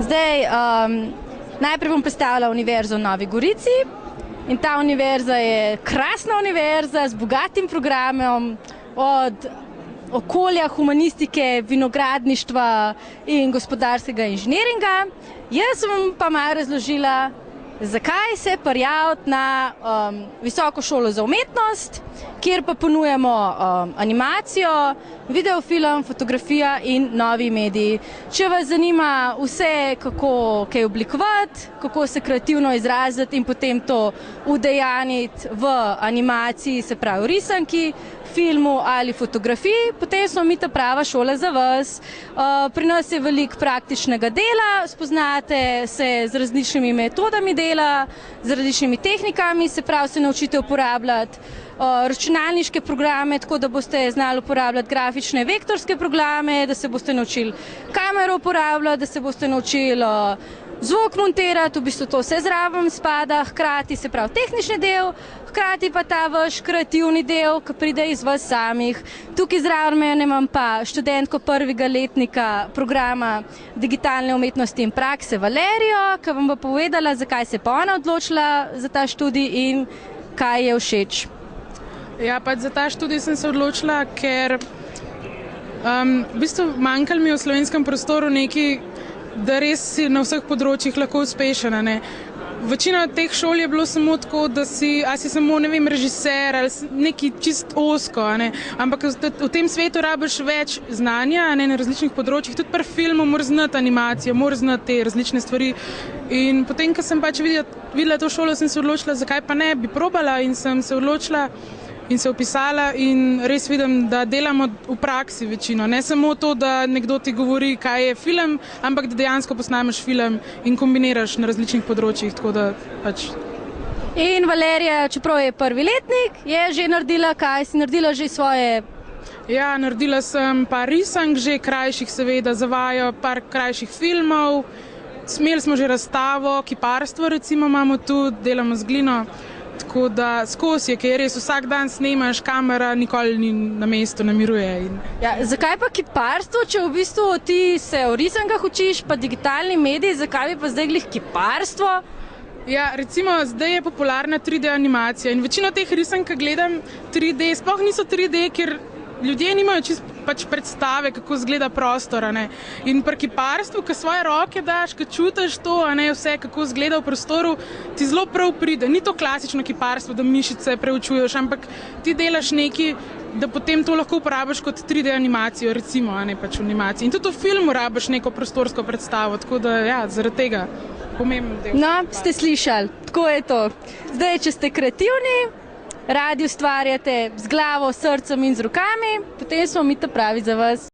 Zdaj, najprej bom predstavila Univerzo v Novi Gorici. In ta univerza je krasna univerza z bogatim programom od okolja, humanistike, vinogradništva in gospodarskega inženiringa. Jaz vam pa malo razložila, zakaj se prijaviti na Visoko šolo za umetnost, kjer pa ponujamo animacijo, videofilm, fotografija in novi mediji. Če vas zanima vse, kako kaj oblikovati, kako se kreativno izraziti in potem to udejaniti v animaciji, se pravi v risanki, filmu ali fotografiji, potem smo mi ta prava šola za vas. Pri nas je veliko praktičnega dela, spoznate se z različnimi metodami dela, z različnimi tehnikami, se pravi se naučite uporabljati računalniške programe, tako da boste znali uporabljati grafične vektorske programe, da se boste naučili kamero uporabljati, da se boste naučili zvok montirati, v bistvu to vse zraven spada, hkrati se pravi tehnični del, hkrati pa ta vaš kreativni del, ki pride iz vas samih. Tukaj zraven mene imam pa študentko prvega letnika programa digitalne umetnosti in prakse Valerijo, ki vam bo povedala, zakaj se pa ona odločila za ta študij in kaj je všeč. Ja, pač za ta študij sem se odločila, ker v bistvu manjkalo mi je v slovenskem prostoru nekaj, da res si na vseh področjih lahko uspešen. Večina teh šol je bilo samo tako, da si samo, ne vem, režiser ali neki čist osko, ampak v tem svetu rabiš več znanja na različnih področjih, tudi pri filmu moraš znati animacijo, moraš znati te različne stvari. In potem, ko sem pač videla to šolo, sem se odločila, zakaj pa ne, bi probala in sem se odločila in se vpisala in res vidim, da delamo v praksi večino. Ne samo to, da nekdo ti govori, kaj je film, ampak da dejansko posnameš film in kombiniraš na različnih področjih, tako da pač. In Valerija, čeprav je prvi letnik, je že naredila kaj? Si naredila že svoje? Ja, naredila sem par risank, že krajših seveda, za vajo, par krajših filmov. Imeli smo že razstavo, kiparstvo recimo imamo tu, delamo z glino. Tako da skozi je, ker res vsak dan snemaš, kamera nikoli ni na mestu, ne miruje. Ja, zakaj pa kiparstvo, če v bistvu ti se o risankah učiš, pa digitalni mediji, zakaj bi pa zdaj glih kiparstvo? Ja, recimo zdaj je popularna 3D animacija in večino teh risank, ki gledam 3D, sploh niso 3D, ker ljudje nimajo čisto pač predstave, kako izgleda prostor. In pri kiparstvu, ko svoje roke daš, ko čutiš to, vse, kako izgleda v prostoru, ti zelo prav pride. Ni to klasično kiparstvo, da mišice preučuješ, ampak ti delaš nekaj, da potem to lahko uporabiš kot 3D animacijo, recimo, pač v animaciji. In tudi v filmu rabiš neko prostorsko predstavo, tako da ja, zaradi tega pomemben del. No, ste slišali, tako je to. Zdaj, če ste kreativni, radi ustvarjate z glavo, srcem in z rokami, potem smo mi ta pravi za vas.